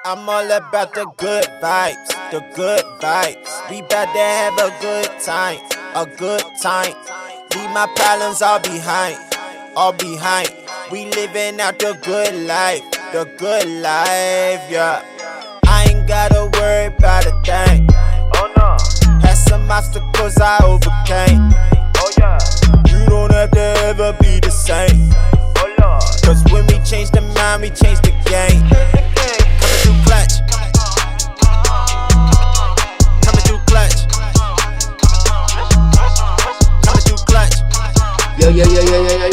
I'm all about the good vibes, the good vibes. We bout to have a good time, a good time. Leave my problems all behind, all behind. We living out the good life, yeah. I ain't gotta worry about a thing. Oh no. Had some obstacles I overcame. Oh yeah. You don't have to ever be the same. Oh Lord. Cause when we change the mind, we change the game. Coming through clutch. Coming through clutch. Coming through clutch.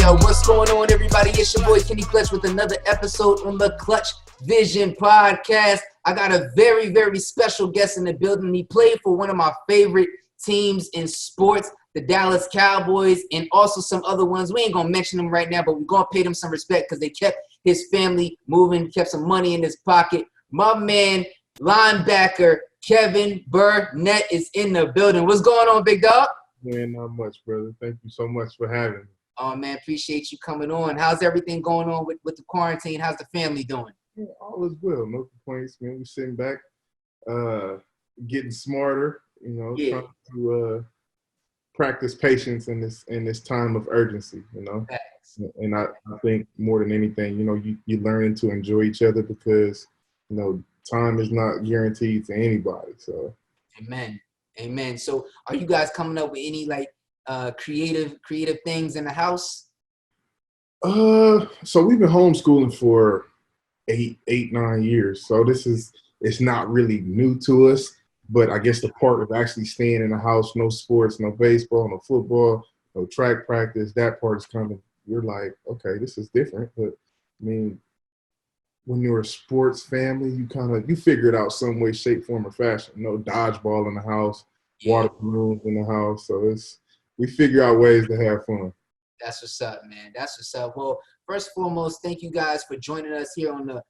Yo, what's going on, everybody? It's your boy Kenny Clutch with another episode on the Clutchvision Podcast. I got a very, very special guest in the building. He played for one of my favorite teams in sports, the Dallas Cowboys, and also some other ones. We ain't going to mention them right now, but we're going to pay them some respect because they kept his family moving, kept some money in his pocket. My man, linebacker Kevin Burnett is in the building. What's going on, big dog? Man, not much, brother. Thank you so much for having me. Oh, man, appreciate you coming on. How's everything going on with the quarantine? How's the family doing? Yeah, all is well. No complaints, man. We're sitting back, getting smarter, trying to practice patience in this time of urgency, Facts. And I think more than anything, you learn to enjoy each other because, time is not guaranteed to anybody. So, Amen. So are you guys coming up with any creative things in the house? So we've been homeschooling for 9 years. So it's not really new to us, but I guess the part of actually staying in the house, no sports, no baseball, no football, no track practice, that part is kind of, you're like, okay, this is different. But I mean, when you're a sports family, you figure it out some way, shape, form, or fashion. No dodgeball in the house, water balloons in the house. So we figure out ways to have fun. That's what's up, man. That's what's up. Well, first and foremost, thank you guys for joining us here on the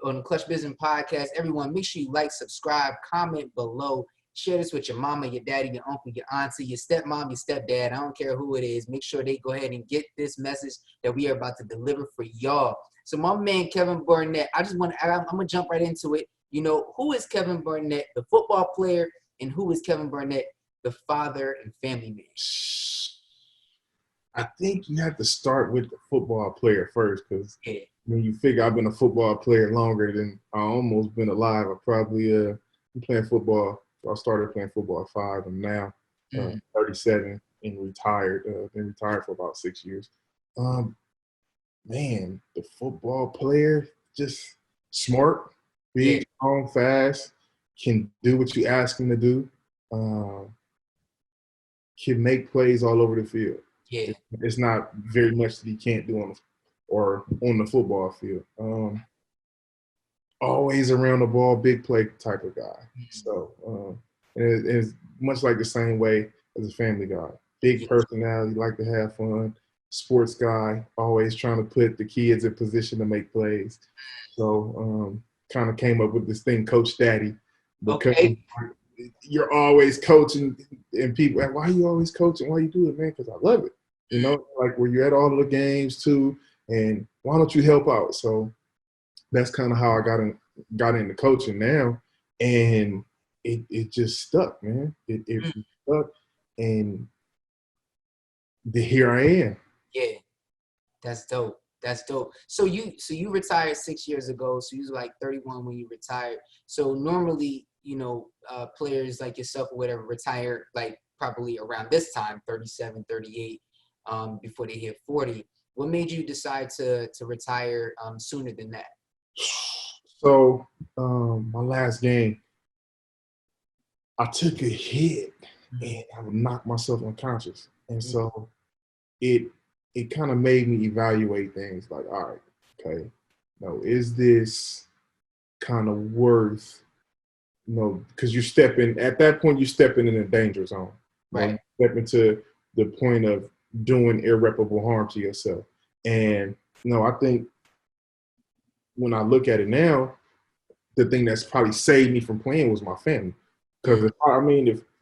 Clutchvision Podcast. Everyone, make sure you like, subscribe, comment below. Share this with your mama, your daddy, your uncle, your auntie, your stepmom, your stepdad. I don't care who it is. Make sure they go ahead and get this message that we are about to deliver for y'all. So my man, Kevin Burnett, I'm going to jump right into it. Who is Kevin Burnett, the football player, and who is Kevin Burnett, the father and family man? I think you have to start with the football player first because when you figure I've been a football player longer than I almost been alive. I probably been playing football. I started playing football at 5. I'm now 37 and retired. Been retired for about 6 years. Man, the football player, just smart, big, strong, fast, can do what you ask him to do, can make plays all over the field. Yeah. It's not very much that he can't do on the football field. Always around the ball, big play type of guy. So it's much like the same way as a family guy. Big personality, like to have fun. Sports guy, always trying to put the kids in position to make plays. So kind of came up with this thing, Coach Daddy, because you're always coaching, and people, why are you always coaching? Why you do it, man? Because I love it. Like where you're at all of the games too, and why don't you help out? So that's kind of how I got into coaching now, and it just stuck, man. It stuck, and here I am. Yeah, that's dope. So you retired 6 years ago. So you was like 31 when you retired. So normally, players like yourself or whatever retire like probably around this time, 37, 38, before they hit 40. What made you decide to retire sooner than that? So my last game, I took a hit and I knocked myself unconscious. And so it kind of made me evaluate things like, all right, okay, is this kind of worth, because at that point, you're stepping in a danger zone. Right. Stepping to the point of doing irreparable harm to yourself. And, I think when I look at it now, the thing that's probably saved me from playing was my family. Because if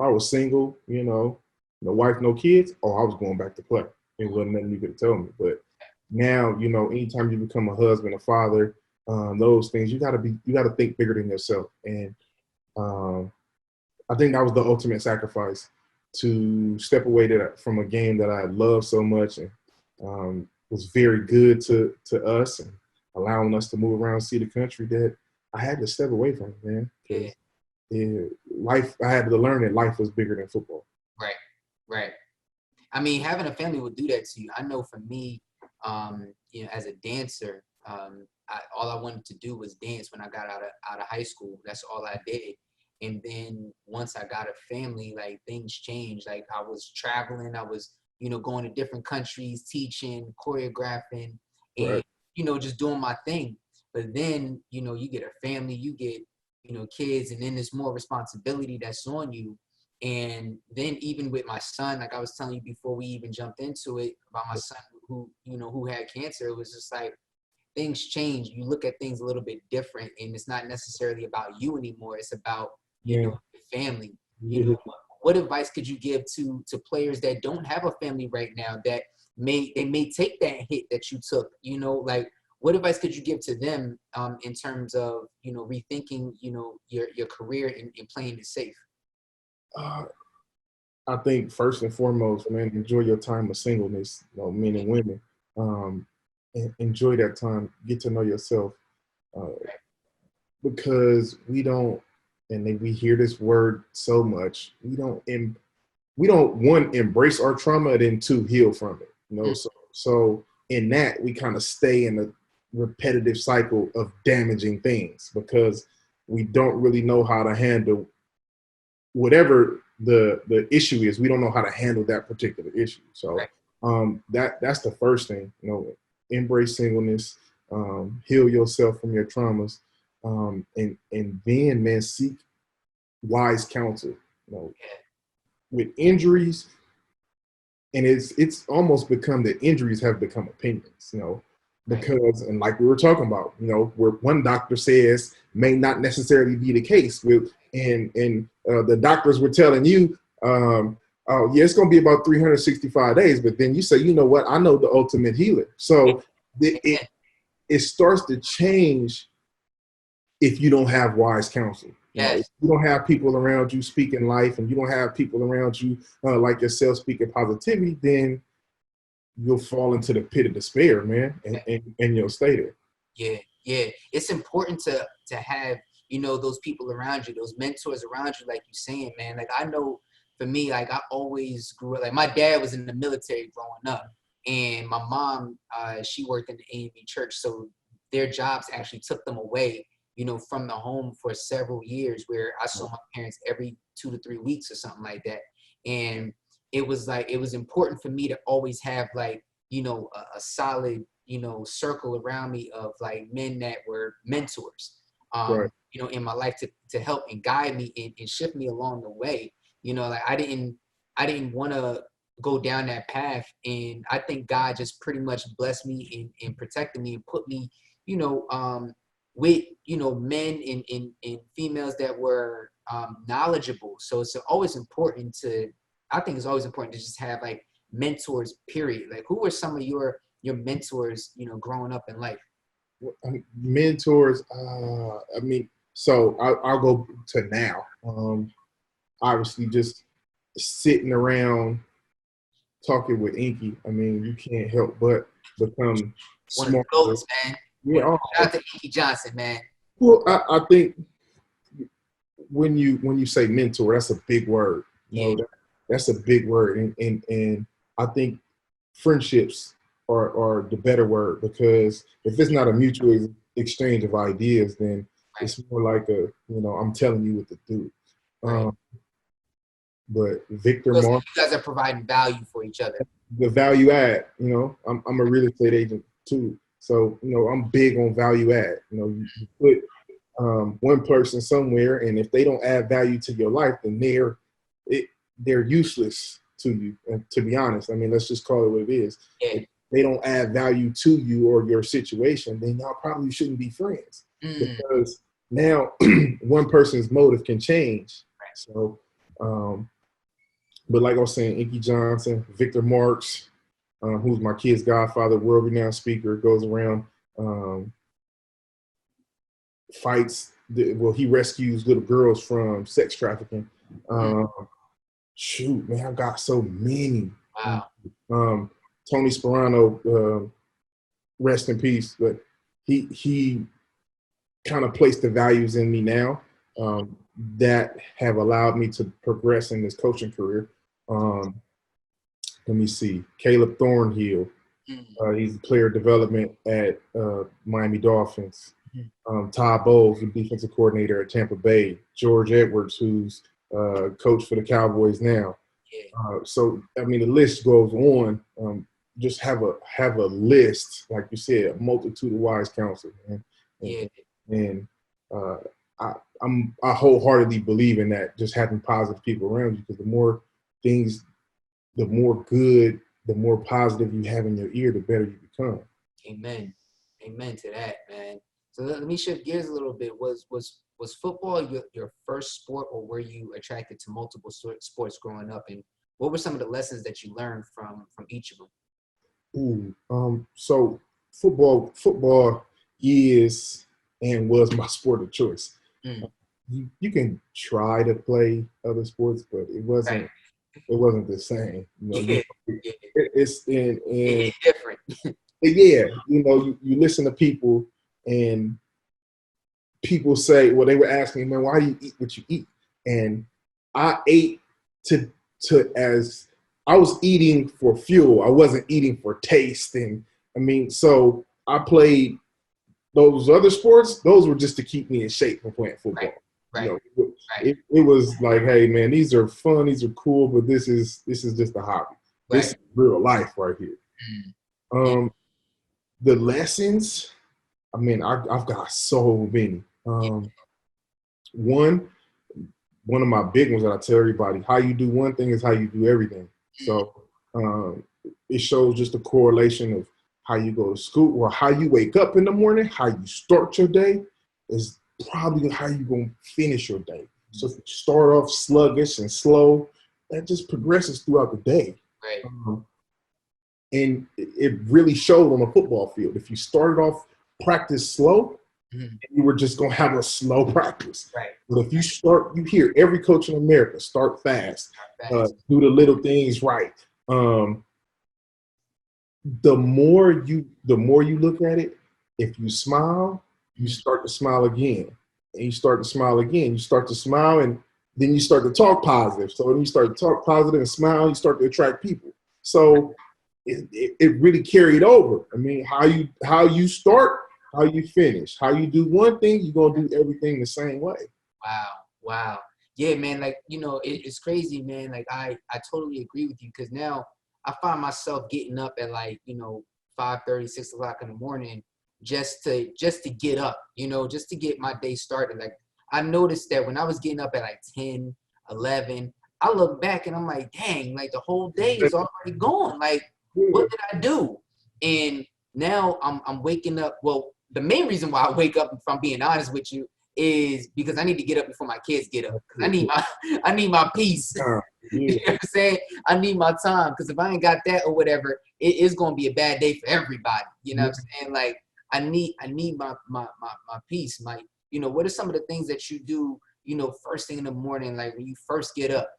I was single, no wife, no kids, I was going back to play. It wasn't nothing you could tell me. But now, anytime you become a husband, a father, those things. You got to think bigger than yourself. And I think that was the ultimate sacrifice, to step away from a game that I loved so much and was very good to us and allowing us to move around, see the country, that I had to step away from it, man. Because life, I had to learn that life was bigger than football. Right. I mean, having a family will do that to you. I know for me, as a dancer, all I wanted to do was dance when I got out of high school. That's all I did. And then once I got a family, like, things changed. Like, I was traveling, I was, going to different countries, teaching, choreographing, and, just doing my thing. But then, you get a family, you get, kids, and then there's more responsibility that's on you. And then even with my son, like I was telling you before we even jumped into it about my son who had cancer, it was just like, things change. You look at things a little bit different, and it's not necessarily about you anymore. It's about, your family. What advice could you give to players that don't have a family right now, that may take that hit that you took? Like, what advice could you give to them in terms of, rethinking, your career and playing it safe? I think first and foremost, man, enjoy your time of singleness, men and women. Enjoy that time. Get to know yourself, because we don't, and we hear this word so much. We don't one, embrace our trauma, and then two, heal from it. So in that, we kind of stay in a repetitive cycle of damaging things, because we don't really know how to handle whatever the issue is. We don't know how to handle that particular issue. So that's the first thing. Embrace singleness, heal yourself from your traumas, and then, man, seek wise counsel. With injuries, and it's almost become that injuries have become opinions. Because, and like we were talking about, where one doctor says may not necessarily be the case. And the doctors were telling you, oh yeah, it's going to be about 365 days. But then you say, you know what? I know the ultimate healer. So it starts to change if you don't have wise counsel. If you don't have people around you speaking life, and you don't have people around you like yourself speaking positivity, then you'll fall into the pit of despair, man, and you'll stay there. Yeah. It's important to have, those people around you, those mentors around you, like you're saying, man. Like, I know for me, like, I always grew up, like, my dad was in the military growing up, and my mom, she worked in the A&B church. So their jobs actually took them away, from the home for several years, where I saw my parents every 2 to 3 weeks or something like that. And it was important for me to always have, like, a solid, circle around me of, like, men that were mentors, in my life to help and guide me and shift me along the way. Like, I didn't want to go down that path. And I think God just pretty much blessed me and protected me and put me, with, men and females that were knowledgeable. So it's always important to just have, like, mentors, period. Like, who were some of your mentors, growing up in life? Mentors, so I'll go to now. Obviously, just sitting around talking with Inky, you can't help but become One smart. of the goats, man. Yeah. Shout out to Inky Johnson, man. Well, I think when you say mentor, that's a big word. That's a big word, and I think friendships are the better word, because if it's not a mutual exchange of ideas, then it's more like I'm telling you what to do. But Victor Mark, you guys are providing value for each other. The value add. I'm a real estate agent too, so I'm big on value add. You put one person somewhere, and if they don't add value to your life, then they're useless to you. And to be honest, let's just call it what it is. Yeah. If they don't add value to you or your situation, then y'all probably shouldn't be friends, because now one person's motive can change. So, but like I was saying, Inky Johnson, Victor Marks, who's my kid's godfather, world-renowned speaker, goes around fights. He rescues little girls from sex trafficking. Shoot, man, I got so many. Wow. Tony Sperano, rest in peace, but he kind of placed the values in me now that have allowed me to progress in this coaching career. Let me see. Caleb Thornhill. He's player development at Miami Dolphins. Todd Bowles, the defensive coordinator at Tampa Bay. George Edwards, who's coach for the Cowboys now. So, I mean, the list goes on. Just have a list, like you said, a multitude of wise counsel, man. And I wholeheartedly believe in that, just having positive people around you, because the more good, the more positive you have in your ear, the better you become. Amen to that, man. So let me shift gears a little bit. Was football your first sport, or were you attracted to multiple sports growing up? And what were some of the lessons that you learned from each of them? So football is and was my sport of choice. You can try to play other sports, but it wasn't. Right. It wasn't the same. It's different. Yeah, you listen to people, and people say, well, they were asking, man, why do you eat what you eat? And I ate as I was eating for fuel. I wasn't eating for taste. And I mean, so I played those other sports. Those were just to keep me in shape for playing football. Right. It was like, hey, man, these are fun, these are cool, but this is just a hobby. Right. This is real life right here. The lessons, I mean, I've got so many. One of my big ones that I tell everybody: how you do one thing is how you do everything. So it shows just a correlation of how you go to school, or how you wake up in the morning, how you start your day is probably how you're going to finish your day. So if you start off sluggish and slow, that just progresses throughout the day. Right. And it really showed on the football field. If you started off practice slow, you were just going to have a slow practice. Right. But if you hear every coach in America, start fast. Do the little things right. The more you look at it, if you smile, you start to smile again. And you start to smile again. You start to smile, and then you start to talk positive. So when you start to talk positive and smile, you start to attract people. So it really carried over. I mean, how you start, how you finish. How you do one thing, you're going to do everything the same way. Wow. Yeah, man, like, it's crazy, man. Like, I totally agree with you, because now I find myself getting up at 5:30, 6 o'clock in the morning just to get up, just to get my day started. Like, I noticed that when I was getting up at 10, 11, I look back and I'm like, dang, like the whole day is already gone. Like, what did I do? And now I'm waking up. Well, the main reason why I wake up, if I'm being honest with you, is because I need to get up before my kids get up. I need my peace. You know what I'm saying? I need my time, because if I ain't got that or whatever, it is gonna be a bad day for everybody. You know what I'm saying? Like, I need my peace. What are some of the things that you do, first thing in the morning, like when you first get up?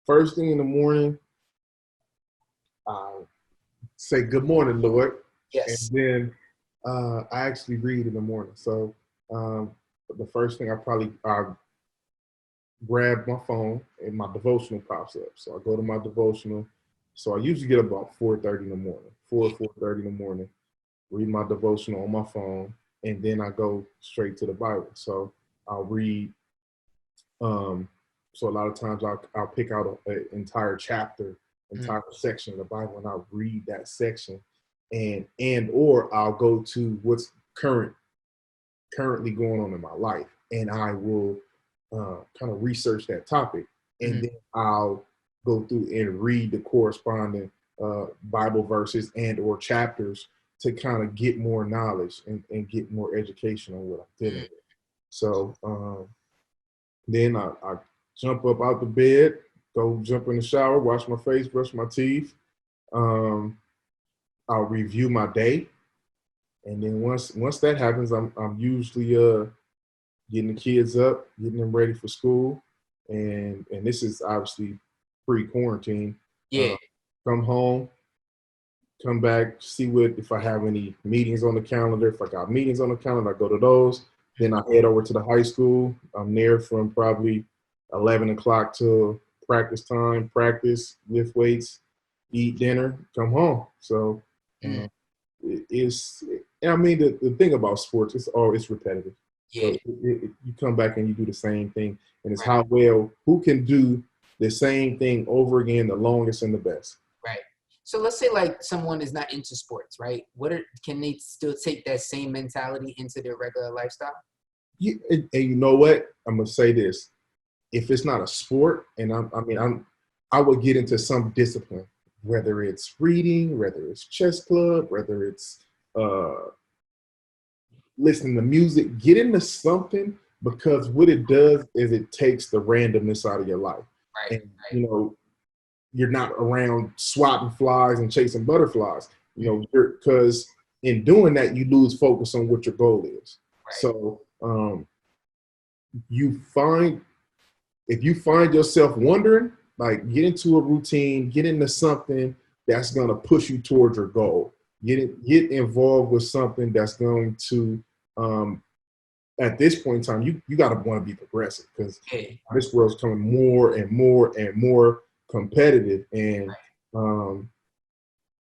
First thing in the morning, say good morning, Lord. Yes. And then I actually read in the morning. So the first thing I grab my phone and my devotional pops up. So I go to my devotional. So I usually get up about 4:30 in the morning, 4:30 in the morning, read my devotional on my phone, and then I go straight to the Bible. So I'll read. So a lot of times I'll pick out an entire chapter, entire section of the Bible, and I'll read that section, or I'll go to what's currently going on in my life, and I will kind of research that topic, and then I'll go through and read the corresponding Bible verses and or chapters to kind of get more knowledge and get more education on what I'm dealing with. So then I jump up out the bed, go jump in the shower, wash my face, brush my teeth. I'll review my day. And then once that happens, I'm usually getting the kids up, getting them ready for school, and this is obviously pre-quarantine. Yeah. Come home, come back, see what if I have any meetings on the calendar. If I got meetings on the calendar, I go to those. Then I head over to the high school. I'm there from probably 11 o'clock till practice time, practice, lift weights, eat dinner, come home. So it's, I mean, the thing about sports, it's repetitive. Yeah. So you come back and you do the same thing. And it's how well, who can do the same thing over again, the longest and the best. Right. So let's say like someone is not into sports, right? Can they still take that same mentality into their regular lifestyle? Yeah, and you know what? I'm gonna say this: if it's not a sport, and I would get into some discipline, whether it's reading, whether it's chess club, whether it's listening to music. Get into something, because what it does is it takes the randomness out of your life, and you know, you're not around swatting flies and chasing butterflies, you know, because in doing that, you lose focus on what your goal is. Right. So if you find yourself wondering, like, get into a routine, get into something that's going to push you towards your goal. Get involved with something that's going to, at this point in time, you got to want to be progressive, because this world's coming more and more and more competitive, and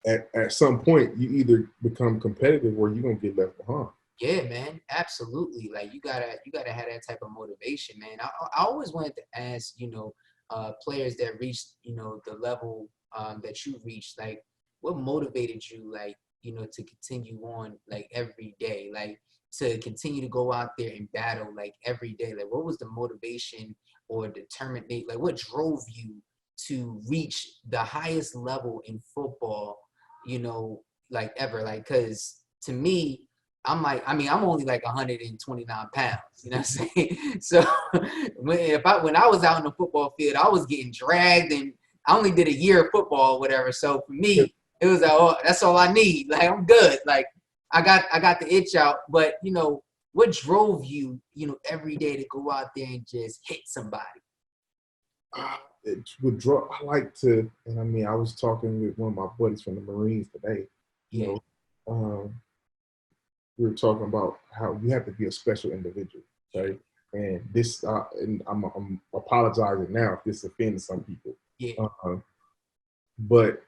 at some point you either become competitive or you're gonna get left behind. Yeah, man, absolutely. Like you gotta have that type of motivation, man. I always wanted to ask, players that reached, the level that you reached, like what motivated you, like, to continue on, like every day, like to continue to go out there and battle, like every day. Like what was the motivation or determination, like what drove you to reach the highest level in football, like ever? Like, cause to me, I'm only like 129 pounds, you know what I'm saying? So when I was out in the football field, I was getting dragged, and I only did a year of football or whatever. So for me, it was like, oh, that's all I need. Like, I'm good. Like I got the itch out, but what drove you, every day to go out there and just hit somebody? It would draw. I like to, and I was talking with one of my buddies from the Marines today. We were talking about how you have to be a special individual, right? And this, and I'm apologizing now if this offends some people. But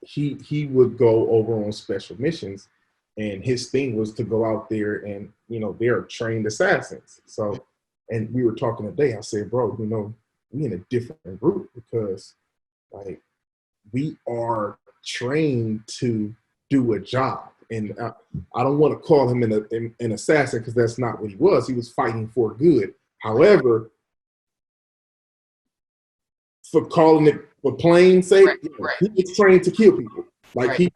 he would go over on special missions, and his thing was to go out there and they're trained assassins. So, and we were talking today. I said, bro, we in a different group, because like we are trained to do a job, and I don't want to call him an assassin, because that's not what he was. He was fighting for good. However, for calling it for plain sake, he was trained to kill people. Like and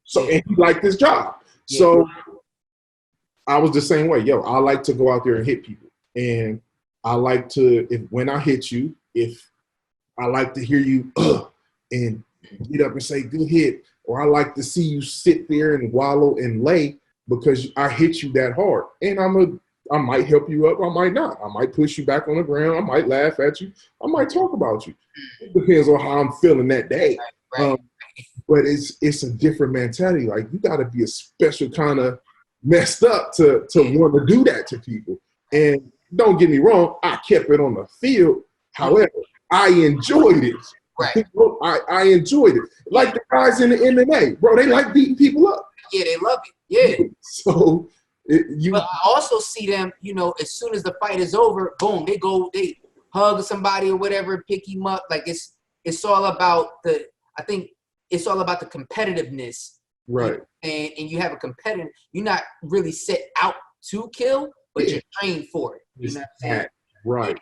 he liked his job. So I was the same way. I like to go out there and hit people, and I like to, when I hit you, if I like to hear you and get up and say good hit, or I like to see you sit there and wallow and lay because I hit you that hard. And I might help you up, I might not. I might push you back on the ground, I might laugh at you, I might talk about you. It depends on how I'm feeling that day. But it's a different mentality. Like, you got to be a special kind of messed up to want to do that to people. And don't get me wrong, I kept it on the field. However, I enjoyed it. I enjoyed it. Like the guys in the MMA, bro, they like beating people up. Yeah, they love it. Yeah. So but I also see them, as soon as the fight is over, boom, they hug somebody or whatever, pick him up. Like it's all about it's all about the competitiveness. Right. And you have a competitive, you're not really set out to kill, but you're trained for it. You know what I'm saying? Right.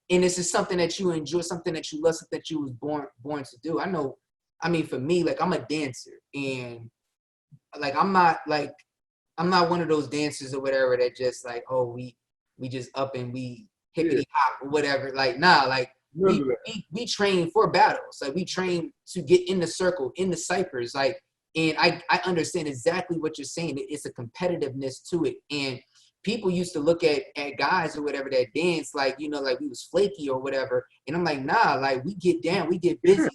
And this is something that you enjoy, something that you love, something that you was born to do. For me, like, I'm a dancer, and like I'm not one of those dancers or whatever that just like, oh, we just up and we hippity hop or whatever. Like, nah, like we train for battles. Like, we train to get in the circle, in the ciphers. Like, and I understand exactly what you're saying. It's a competitiveness to it. And people used to look at guys or whatever that dance like, you know, like we was flaky or whatever. And I'm like, nah, like we get down, we get busy.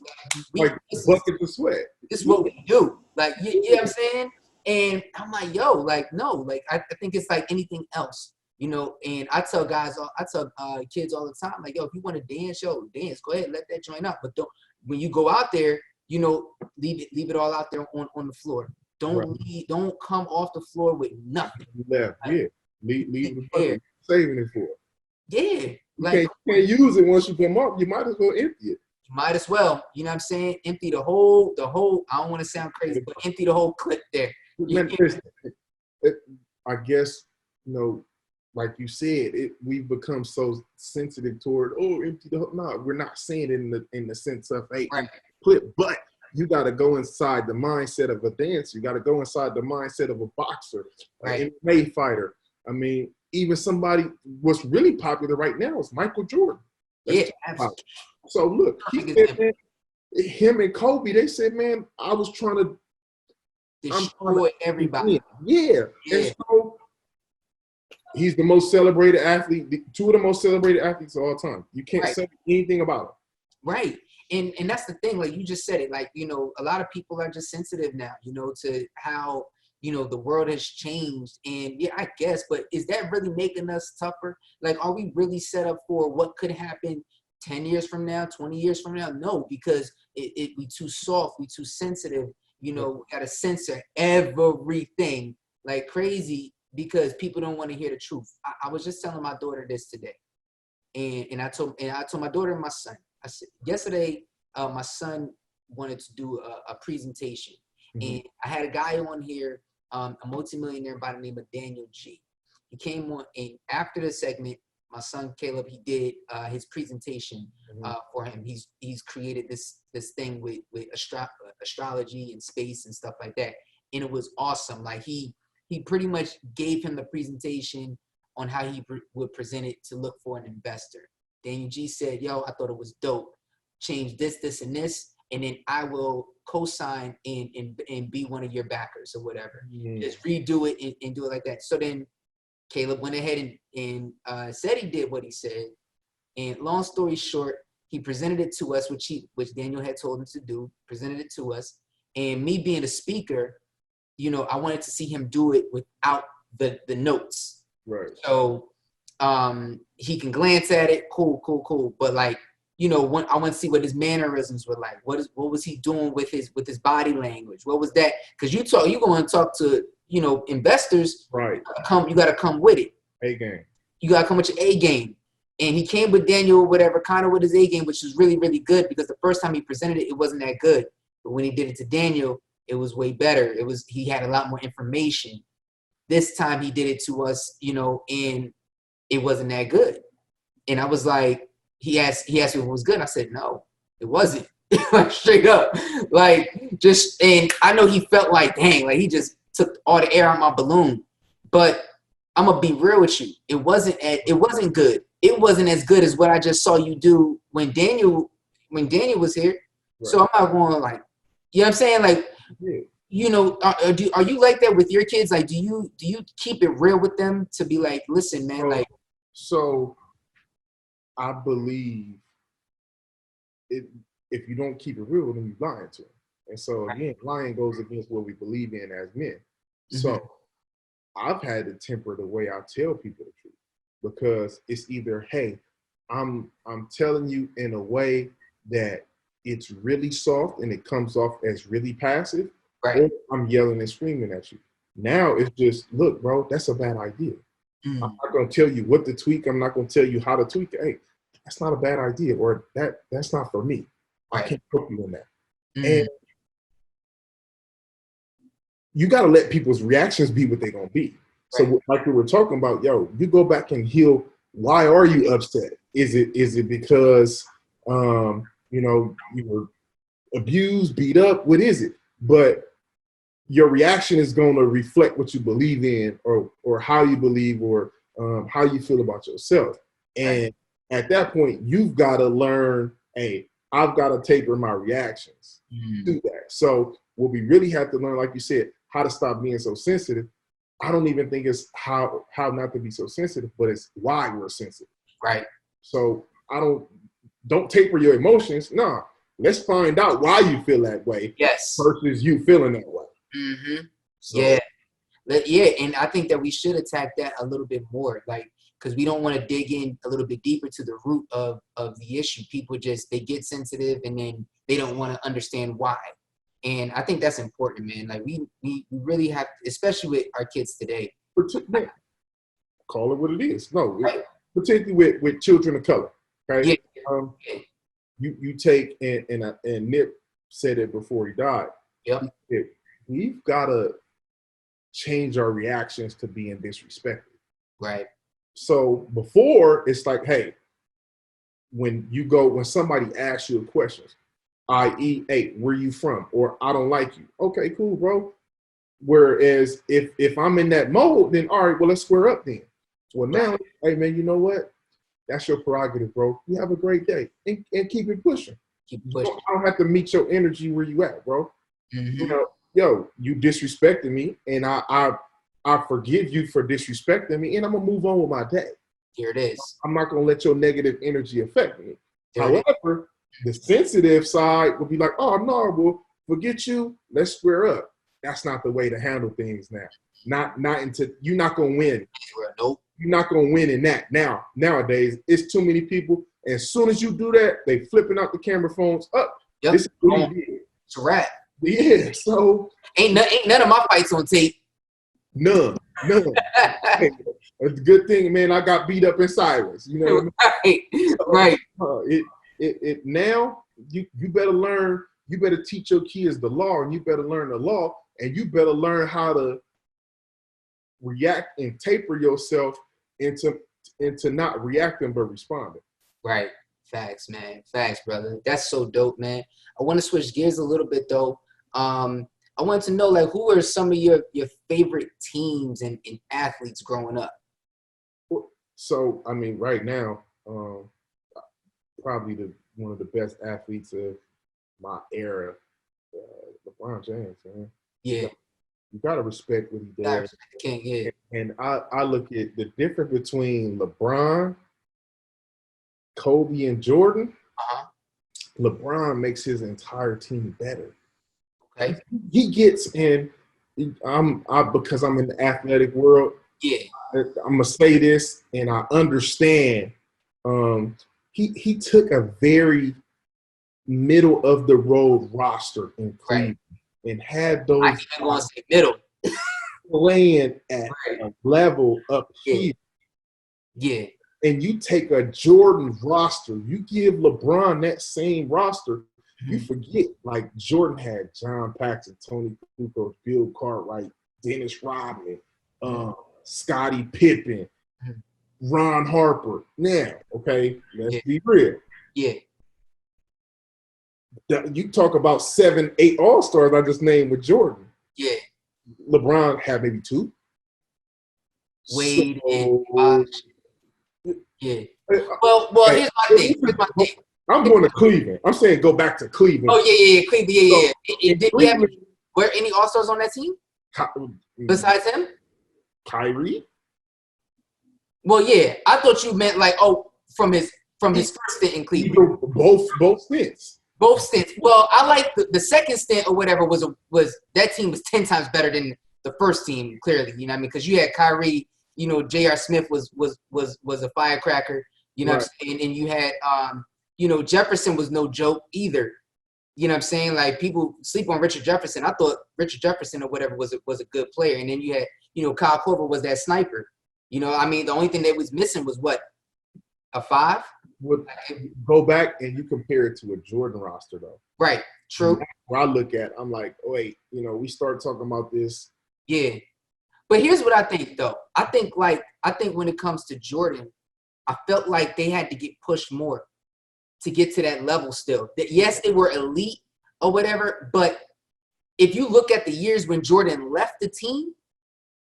Like bucket of sweat. This is what we do. Like, you know what I'm saying? And I'm like, yo, like, no, like I think it's like anything else, you know. And I tell kids all the time, like, yo, if you want to dance, dance, go ahead, let that joint up. But don't, when you go out there, you know, leave it all out there on the floor. Don't come off the floor with nothing. Left, yeah. Leave the bucket, saving it for. Yeah. You can't use it once you come up. You might as well empty it. You might as well, you know what I'm saying? Empty the whole, I don't want to sound crazy, but empty the whole clip there. I guess, you know, like you said, we've become so sensitive toward, empty the whole. No, we're not saying it in the sense of, hey, clip, but you got to go inside the mindset of a dancer. You got to go inside the mindset of a boxer, an MMA fighter. I mean, even somebody, what's really popular right now is Michael Jordan. That's absolutely. So look, he said, man, him and Kobe, they said, man, I was trying to destroy everybody. Yeah. And so he's the most celebrated athlete, two of the most celebrated athletes of all time. You can't say anything about him. Right. And that's the thing, like you just said it, like, you know, a lot of people are just sensitive now, you know, to how, you know, the world has changed. And yeah, I guess, but is that really making us tougher? Like, are we really set up for what could happen 10 years from now, 20 years from now? No, because we too soft, we too sensitive, you know, we gotta censor everything like crazy because people don't want to hear the truth. I was just telling my daughter this today. And I told my daughter and my son, I said, yesterday, my son wanted to do a presentation. Mm-hmm. And I had a guy on here, a multimillionaire by the name of Daniel G. He came on, and after the segment, my son Caleb, he did his presentation for him. He's created this thing with astrology and space and stuff like that, and it was awesome. Like he pretty much gave him the presentation on how he would present it to look for an investor. Daniel G said, yo, I thought it was dope. Change this, and this, and then I will co-sign and be one of your backers or whatever. Just redo it and do it like that. So then Caleb went ahead and said he did what he said. And long story short, he presented it to us, which Daniel had told him to do, presented it to us. And me being a speaker, you know, I wanted to see him do it without the notes. Right. So he can glance at it, cool. But like, you know, I want to see what his mannerisms were like. What was he doing with his body language? What was that? Because you going to talk to, you know, investors. Right. You got to come with it. A game. You got to come with your A game. And he came with Daniel, whatever, kind of with his A game, which was really, really good because the first time he presented it, it wasn't that good. But when he did it to Daniel, it was way better. He had a lot more information. This time he did it to us, you know, and it wasn't that good. And I was like, he asked me if it was good. I said, no, it wasn't. Like straight up. Like just, and I know he felt like, dang, like he just took all the air out of my balloon. But I'm gonna be real with you. It wasn't good. It wasn't as good as what I just saw you do when Daniel was here. Right. So I'm not going like, you know what I'm saying? Like, you know, are you like that with your kids? Like, do you keep it real with them to be like, listen, man, like. So I believe if you don't keep it real with them, you're lying to them. And so again, lying goes against what we believe in as men. Mm-hmm. So I've had to temper the way I tell people the truth because it's either, hey, I'm telling you in a way that it's really soft and it comes off as really passive, or I'm yelling and screaming at you. Now it's just, look, bro, that's a bad idea. I'm not going to tell you what to tweak. I'm not going to tell you how to tweak it. Hey, that's not a bad idea, or that's not for me. I can't help you in that. And you got to let people's reactions be what they're going to be. So like we were talking about, yo, you go back and heal. Why are you upset? Is it because, you know, you were abused, beat up? What is it? But your reaction is going to reflect what you believe in or how you believe or how you feel about yourself. And at that point, you've got to learn, hey, I've got to taper my reactions to that. So what we really have to learn, like you said, how to stop being so sensitive. I don't even think it's how not to be so sensitive, but it's why we're sensitive. Right. So don't taper your emotions. Nah, let's find out why you feel that way. Yes. Versus you feeling that way. Mm-hmm. So, yeah. Yeah, and I think that we should attack that a little bit more, like, because we don't want to dig in a little bit deeper to the root of the issue. People they get sensitive and then they don't want to understand why. And I think that's important, man. Like we really have, especially with our kids today. Call it what it is. No, right. Particularly with children of color. Okay. Yeah. You take and Nip said it before he died. Yep. We've got to change our reactions to being disrespected. Right. So before, it's like, hey, when somebody asks you a question, i.e., hey, where you from? Or I don't like you. Okay, cool, bro. Whereas if I'm in that mode, then all right, well, let's square up then. Well, now, hey, man, you know what? That's your prerogative, bro. You have a great day. And keep it pushing. Keep pushing. I don't have to meet your energy where you at, bro. Mm-hmm. You disrespected me, and I forgive you for disrespecting me, and I'm going to move on with my day. Here it is. I'm not going to let your negative energy affect me. However, the sensitive side will be like, oh, no, well, forget you. Let's square up. That's not the way to handle things now. You're not going to win. Nope. You're not going to win in that. Nowadays, it's too many people. As soon as you do that, they flipping out the camera phones up. Yep. This is what he did. It's a wrap. Yeah, so. Ain't none of my fights on tape. None. Hey, it's a good thing, man, I got beat up in silence. You know what I mean? Right. Now, you better learn, you better teach your kids the law, and you better learn the law, and you better learn how to react and taper yourself into not reacting but responding. Right. Facts, man. Facts, brother. That's so dope, man. I want to switch gears a little bit, though. I wanted to know, like, who are some of your favorite teams and athletes growing up? So, I mean, right now, probably one of the best athletes of my era, LeBron James, man. Yeah. You got to respect what he does. The king, yeah. And I look at the difference between LeBron, Kobe, and Jordan. Uh-huh. LeBron makes his entire team better. Okay. He gets in. Because I'm in the athletic world. Yeah. I'm gonna say this, and I understand. He took a very middle of the road roster in Cleveland and had those. I even want to say middle. Playing at a level up here. Yeah. And you take a Jordan roster, you give LeBron that same roster, you forget, like, Jordan had John Paxson, Tony Kukoc, Bill Cartwright, Dennis Rodman, Scottie Pippen, Ron Harper. Now, okay, let's be real. Yeah. You talk about 7, 8 All-Stars I just named with Jordan. Yeah. LeBron had maybe 2. Wade and Bosh. Yeah. Well, here's my thing. I'm going to Cleveland. I'm saying go back to Cleveland. Oh, yeah, Cleveland, yeah. Did we have Cleveland, any All-Stars on that team besides him? Kyrie? Well, yeah. I thought you meant like, from his first stint in Cleveland. Both stints. Both stints. Well, I like the second stint or whatever was that team was 10 times better than the first team, clearly. You know what I mean? Because you had Kyrie, you know, J.R. Smith was a firecracker, you know what I'm saying? And you had you know, Jefferson was no joke either. You know what I'm saying? Like, people sleep on Richard Jefferson. I thought Richard Jefferson or whatever was a good player. And then you had, you know, Kyle Korver was that sniper. You know, I mean, the only thing that was missing was what? A 5? Go back and you compare it to a Jordan roster, though. Right. True. Where I look at, I'm like, wait, you know, we start talking about this. Yeah. But here's what I think, though. I think when it comes to Jordan, I felt like they had to get pushed more to get to that level still. That yes, they were elite or whatever, but if you look at the years when Jordan left the team,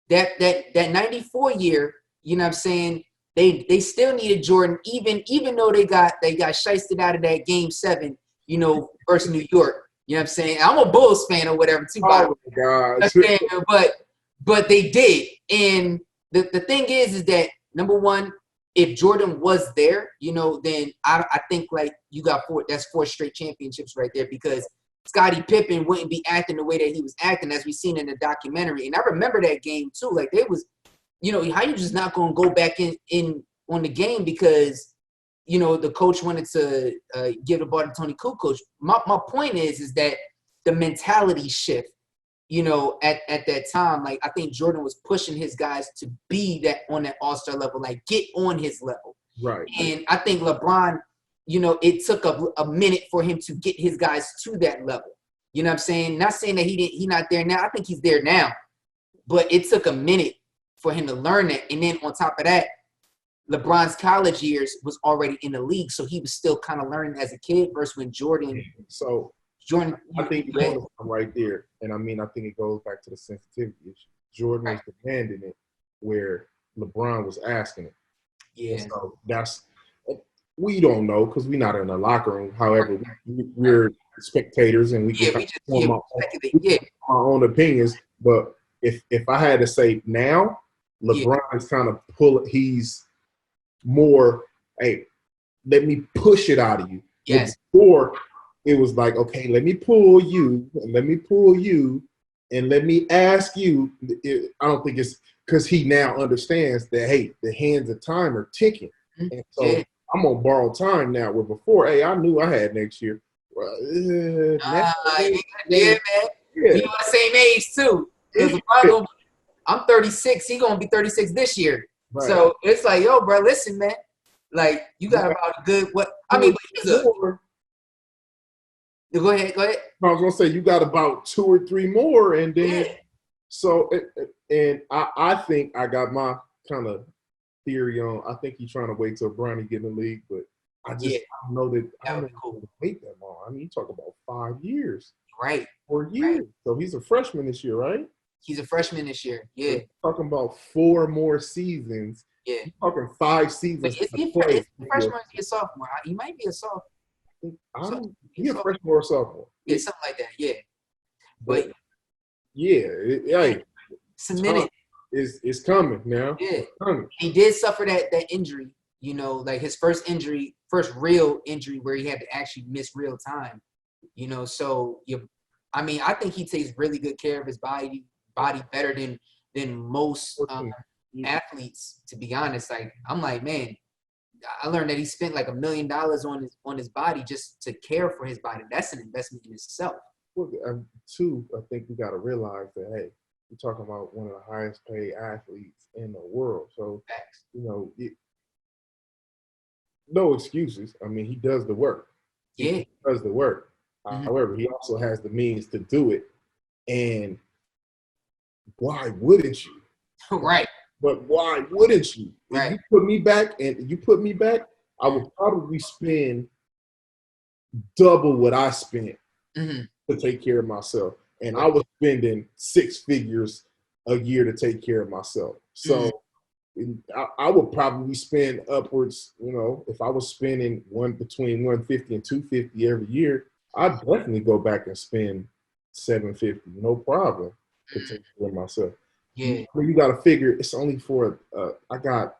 that 94 year, you know what I'm saying, they still needed Jordan, even though they got shysted out of that game 7, you know, versus New York. You know what I'm saying? I'm a Bulls fan or whatever too, by the way. Oh my God. But they did. And the thing is that, number one, if Jordan was there, then I think like you got that's 4 straight championships right there, because Scottie Pippen wouldn't be acting the way that he was acting, as we seen in the documentary. And I remember that game too. Like, they was, how you just not gonna go back in on the game because the coach wanted to give the ball to Tony Kukoc. My point is that the mentality shift, at that time, like, I think Jordan was pushing his guys to be that on that all-star level, like, get on his level. Right. And I think LeBron, it took a minute for him to get his guys to that level. You know what I'm saying? Not saying that he's not there now. I think he's there now. But it took a minute for him to learn that. And then on top of that, LeBron's college years was already in the league, so he was still kind of learning as a kid versus when Jordan. So Jordan, I think you're going right there, and I think it goes back to the sensitivity issue. Jordan was demanding it, where LeBron was asking it. Yeah. And so we don't know because we're not in the locker room. However, we're spectators, and we can form our own opinions. But if I had to say now, LeBron is kind of he's more, hey, let me push it out of you. Yes. Before, it was like, okay, let me pull you, and let me ask you. I don't think it's because he now understands that, hey, the hands of time are ticking. And so I'm going to borrow time now, where before, hey, I knew I had next year. Man. Yeah. We on the same age, too. Because I'm 36. He's going to be 36 this year. Right. So it's like, yo, bro, listen, man. Like, you got about a good – Go ahead. I was going to say, you got about 2 or 3 more, and then so and I think I got my kind of theory on. I think he's trying to wait till Bronny get in the league, but I don't know that I don't know to wait that long. I mean, you talk about 5 years, right? 4 years. Right. So he's a freshman this year, right? He's a freshman this year. Yeah. We're talking about 4 more seasons. Yeah. You're talking 5 seasons. Is he a freshman or is he a sophomore? He might be a sophomore. He's a freshman or a sophomore. Yeah, something like that. Yeah. But it's a minute. It's coming now. Yeah. It's coming. He did suffer that injury, like his first real injury where he had to actually miss real time. So I think he takes really good care of his body better than most athletes, to be honest. Like, I'm like, man, I learned that he spent like $1 million on his body just to care for his body. That's an investment in itself. Well, two, I think we got to realize that, hey, we're talking about one of the highest paid athletes in the world. So, no excuses. I mean, he does the work. Yeah. He does the work. However, he also has the means to do it. And why wouldn't you? Right. But why wouldn't you? Right. If you put me back, I would probably spend double what I spent to take care of myself. And I was spending 6 figures a year to take care of myself. So I would probably spend upwards, if I was spending between $150 and $250 every year, I'd definitely go back and spend $750, no problem, to take care of myself. Yeah. You got to figure it's only for I got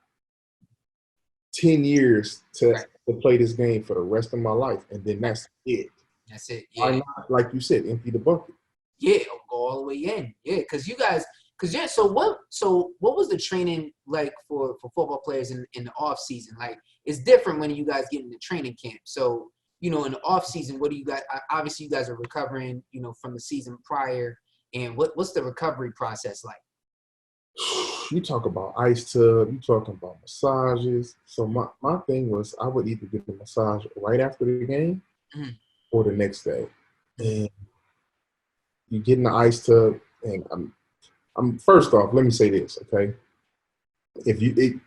10 years to play this game for the rest of my life, and then that's it. That's it. Yeah. Why not, like you said, empty the bucket? Yeah, go all the way in. Yeah, because you guys, So what was the training like for football players in the off season? Like, it's different when you guys get into training camp. So in the off season, what do you guys? Obviously, you guys are recovering, from the season prior. And what's the recovery process like? You talk about ice tub, you talking about massages. So my thing was I would either get the massage right after the game or the next day. And you get in the ice tub, and I'm first off, let me say this, okay?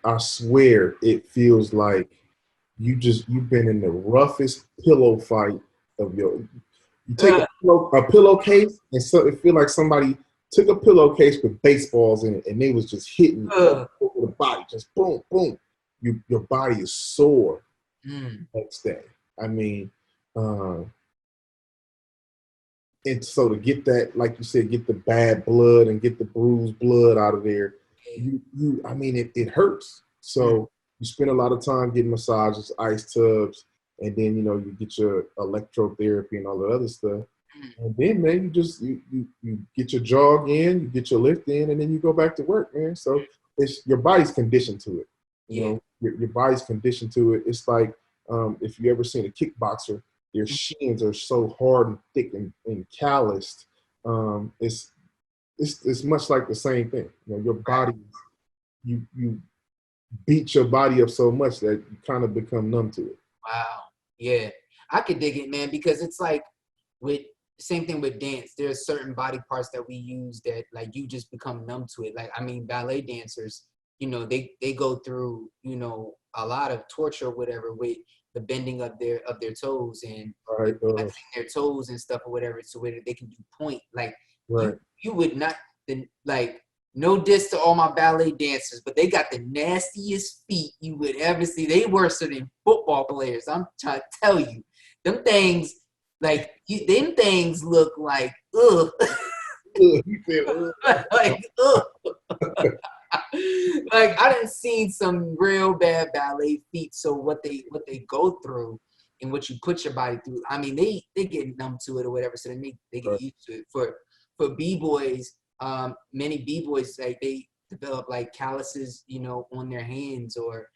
I swear it feels like you've been in the roughest pillow fight of you take a pillowcase, and so it feel like somebody took a pillowcase with baseballs in it, and they was just hitting over the body, just boom, boom. Your body is sore next day. I mean, and so to get that, like you said, get the bad blood and get the bruised blood out of there, I mean, it hurts. So you spend a lot of time getting massages, ice tubs, and then, you get your electrotherapy and all the other stuff. And then, man, you get your jog in, you get your lift in, and then you go back to work, man. So your body's conditioned to it. Your body's conditioned to it. It's like if you ever seen a kickboxer, their shins are so hard and thick and calloused. It's much like the same thing. Your body, you beat your body up so much that you kind of become numb to it. Wow. Yeah. I could dig it, man, because it's like same thing with dance. There's certain body parts that we use that like you just become numb to it. Like, I mean, ballet dancers, they go through, a lot of torture or whatever with the bending of their toes and their toes and stuff or whatever, so where they can do point. Like you would not, like, no diss to all my ballet dancers, but they got the nastiest feet you would ever see. They worse than football players. I'm trying to tell you, them things, like, them things look like ugh. Like ugh. Like, I done seen some real bad ballet feet. So what they go through and what you put your body through, I mean, they get numb to it or whatever, so then they get used to it. For b-boys, many b-boys, like, they develop like calluses, on their hands, or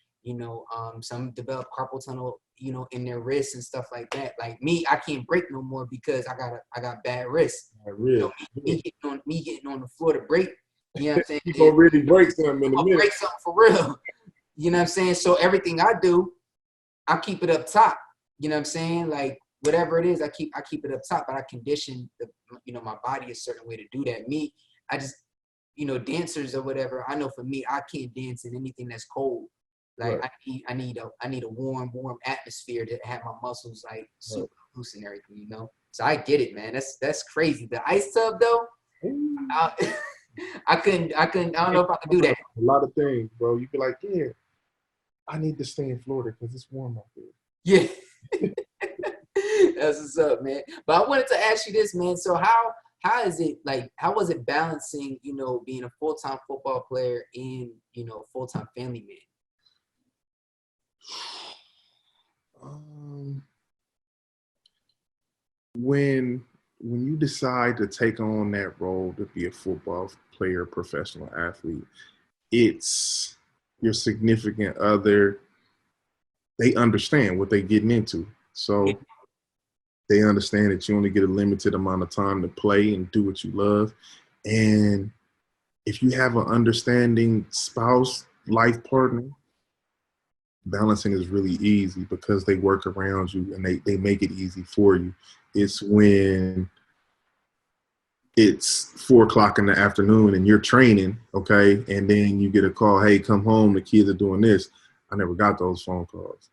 some develop carpal tunnel, in their wrists and stuff like that. Like me, I can't break no more because I got bad wrists. Me getting on the floor to break. You know what I'm saying? You gonna really break something in a minute. Break something for real. You know what I'm saying? So everything I do, I keep it up top. You know what I'm saying? Like, whatever it is, I keep it up top, but I condition my body a certain way to do that. Me, I just, dancers or whatever, I know for me, I can't dance in anything that's cold. Like, I need a warm atmosphere to have my muscles like super loose and everything, So I get it, man. That's crazy. The ice tub though, I don't know if I could do that. A lot of things, bro. You be like, yeah, I need to stay in Florida because it's warm out there. Yeah. That's what's up, man. But I wanted to ask you this, man. So how is it, like, how was it balancing, being a full-time football player and, full-time family man? When you decide to take on that role to be a football player, professional athlete, it's your significant other. They understand what they're getting into. So they understand that you only get a limited amount of time to play and do what you love. And if you have an understanding spouse, life partner, balancing is really easy because they work around you and they make it easy for you. It's when it's 4:00 in the afternoon and you're training, okay, and then you get a call, hey, come home, the kids are doing this. I never got those phone calls.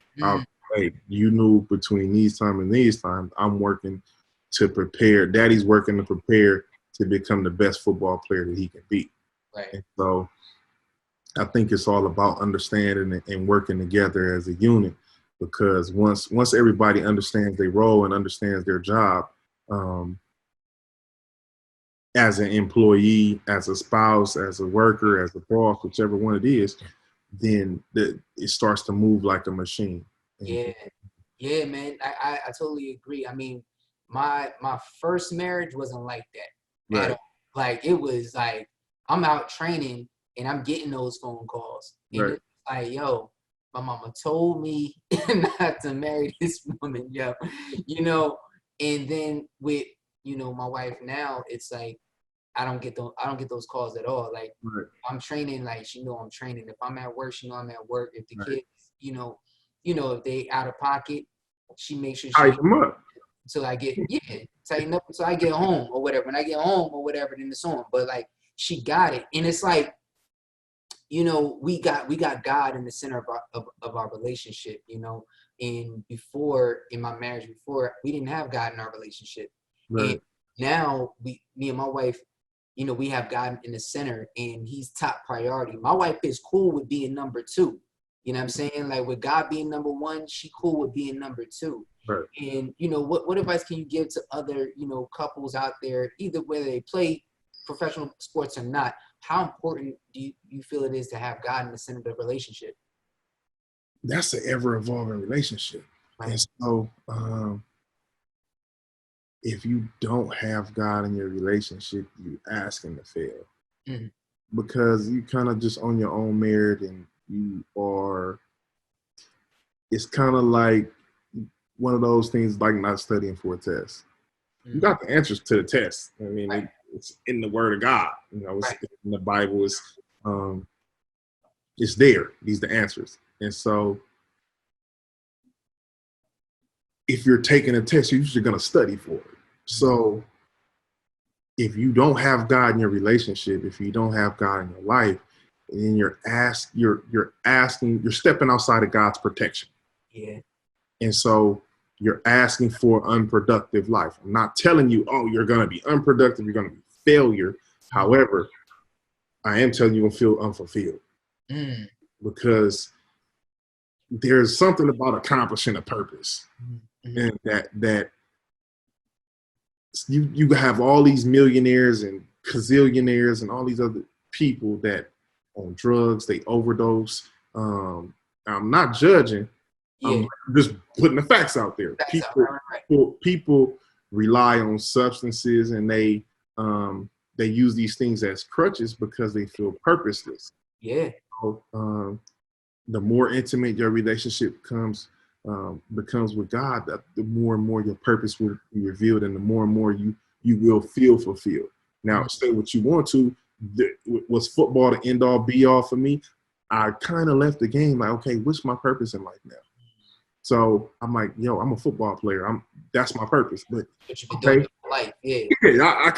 Hey, you knew between these time and these times, I'm working to prepare. Daddy's working to prepare to become the best football player that he can be. Right. And so I think it's all about understanding and working together as a unit, because once everybody understands their role and understands their job, as an employee, as a spouse, as a worker, as a boss, whichever one it is, then it starts to move like a machine. Yeah, man. I totally agree. I mean, my first marriage wasn't like that at all. Like, it was like, I'm out training and I'm getting those phone calls. And it's like, yo, my mama told me not to marry this woman, yo. And then with, my wife now, it's like, I don't get those calls at all. Like, I'm training, like, she know I'm training. If I'm at work, she know I'm at work. If the kids, if they out of pocket, she makes sure tighten them up until I get tighten up until I get home or whatever. When I get home or whatever, then it's on. But like, she got it, and it's like, we got God in the center of our relationship, And before, in my marriage, we didn't have God in our relationship, and now me and my wife, we have God in the center, and He's top priority. My wife is cool with being number 2. You know what I'm saying? Like, with God being number 1, she cool with being number 2. Right. And, what advice can you give to other, couples out there, either whether they play professional sports or not? how important do you feel it is to have God in the center of the relationship? That's an ever-evolving relationship. Right. And so if you don't have God in your relationship, you asking to fail. Mm-hmm. Because you kind of just on your own merit, and it's kind of like one of those things like not studying for a test. Mm-hmm. You got the answers to the test. I mean, right. it's in the Word of God. You know, it's right. in the Bible. It's there. These are the answers. And so if you're taking a test, you're usually going to study for it. So if you don't have God in your relationship, if you don't have God in your life, then you're stepping outside of God's protection. Yeah. And so you're asking for unproductive life. I'm not telling you, oh, you're going to be unproductive, you're going to be failure. However, I am telling you you'll feel unfulfilled. Because there's something about accomplishing a purpose. And that you have all these millionaires and gazillionaires and all these other people that on drugs, they overdose. I'm not judging. Yeah. I'm just putting the facts out there. People rely on substances, and they use these things as crutches because they feel purposeless. Yeah. So, the more intimate your relationship becomes with God, the more and more your purpose will be revealed, and the more you will feel fulfilled. Now, say what you want to. Was football the end all be all for me? I kind of left the game like, okay, what's my purpose in life now? So I'm like, yo, I'm a football player. That's my purpose. But you've been doing life, yeah. I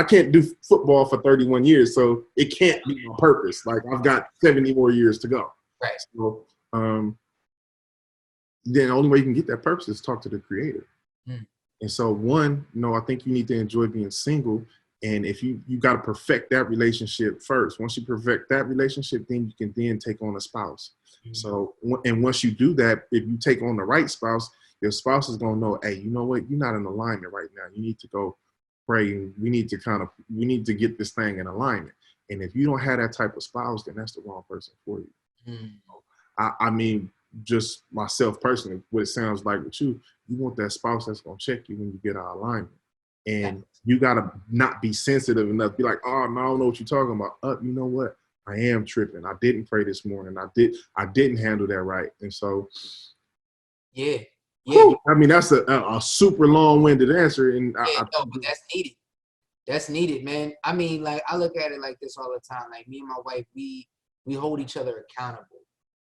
can't do football for 31 years, so it can't be my purpose. Like I've got 70 more years to go. Right. So then the only way you can get that purpose is talk to the Creator. And so I think you need to enjoy being single. And if you got to perfect that relationship first. Once you perfect that relationship, then you can then take on a spouse. So, and once you do that, if you take on the right spouse, your spouse is going to know, hey, you know what? You're not in alignment right now. You need to go pray. And we need to get this thing in alignment. And if you don't have that type of spouse, then that's the wrong person for you. I mean, just myself personally, what it sounds like with you want that spouse that's going to check you when you get out of alignment. And you got to not be sensitive enough. Be like, oh, no, I don't know what you're talking about. You know what? I am tripping. I didn't pray this morning. I didn't handle that right. And so, yeah. I mean, that's a super long-winded answer. And but that's needed. That's needed, man. I mean, like, I look at it like this all the time. Like, me and my wife, we hold each other accountable.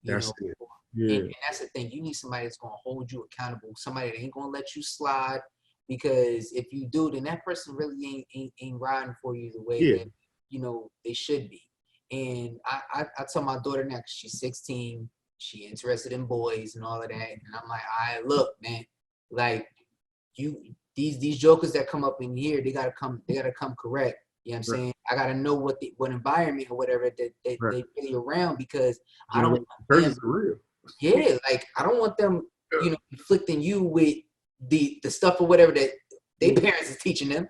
That's it. Yeah. And that's the thing. You need somebody that's going to hold you accountable. Somebody that ain't going to let you slide. Because if you do, then that person really ain't riding for you the way that, they should be. And I tell my daughter now, 'cause she's 16, she interested in boys and all of that. And I'm like, all right, look, man, like these jokers that come up in here, they gotta come correct. You know what I'm saying? I gotta know what environment or whatever that they really around, because I don't want them, real. Yeah, like I don't want them, inflicting you with the stuff or whatever that their parents is teaching them.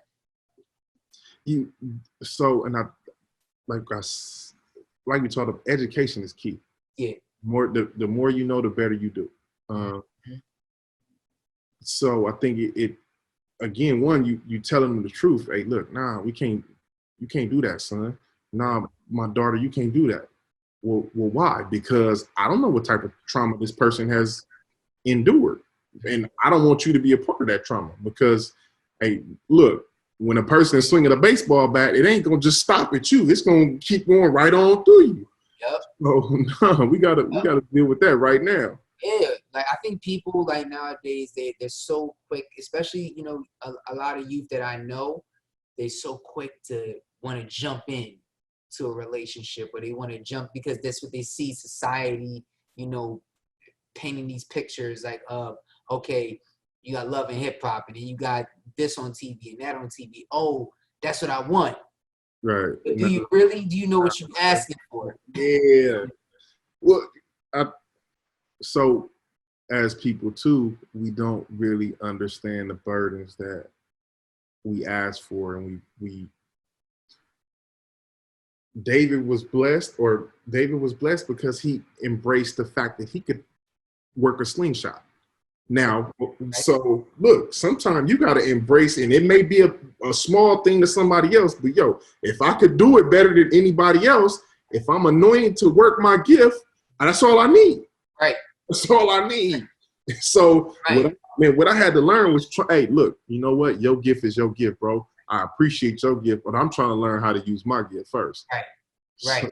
Like we talked about, education is key. Yeah. The more you know, the better you do. So I think it again, you telling them the truth. Hey, look, you can't do that, son. Nah, my daughter, you can't do that. Well, why? Because I don't know what type of trauma this person has endured. And I don't want you to be a part of that trauma, because, hey, look, when a person is swinging a baseball bat, it ain't going to just stop at you. It's going to keep going right on through you. Yep. So, no, we got to deal with that right now. Yeah, like I think people like nowadays, they're so quick, especially, a lot of youth that I know, they're so quick to want to jump in to a relationship, or they want to jump because that's what they see society, painting these pictures like, okay, you got Love and Hip Hop, and then you got this on TV and that on TV. Oh, that's what I want. Right. But do you know what you're asking for? Yeah. Well, so as people too, we don't really understand the burdens that we ask for, and David was blessed because he embraced the fact that he could work a slingshot. Now, so look, sometimes you got to embrace, and it may be a small thing to somebody else, but if I could do it better than anybody else, if I'm anointed to work my gift, that's all I need. Right. That's all I need. So what I had to learn was, hey, look, you know what? Your gift is your gift, bro. I appreciate your gift, but I'm trying to learn how to use my gift first. Right.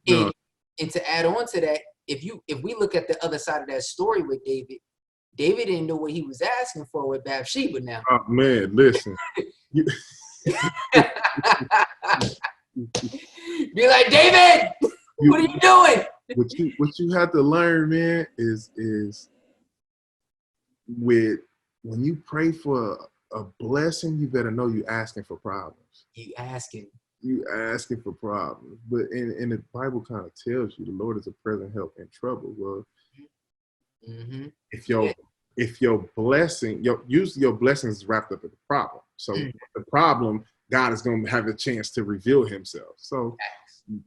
So, and to add on to that, if we look at the other side of that story with David didn't know what he was asking for with Bathsheba now. Oh, man, listen. Be like, David, what are you doing? What you have to learn, man, is when you pray for a blessing, you better know you're asking for problems. You asking for problems. But in the Bible kind of tells you the Lord is a present help in trouble. Well, if your blessing, usually your blessings is wrapped up in the problem. So the problem, God is going to have a chance to reveal himself. So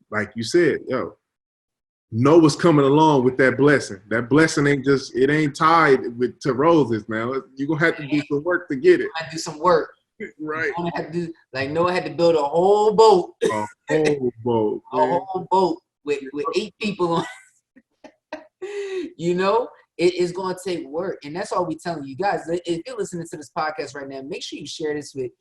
like you said, know what's coming along with that blessing. That blessing ain't tied to roses now. You're going to have to do some work to get it. I do some work. Right. Noah had to build a whole boat. A whole boat. A whole boat with 8 people on it. It is going to take work. And that's all we're telling you guys. If you're listening to this podcast right now, make sure you share this with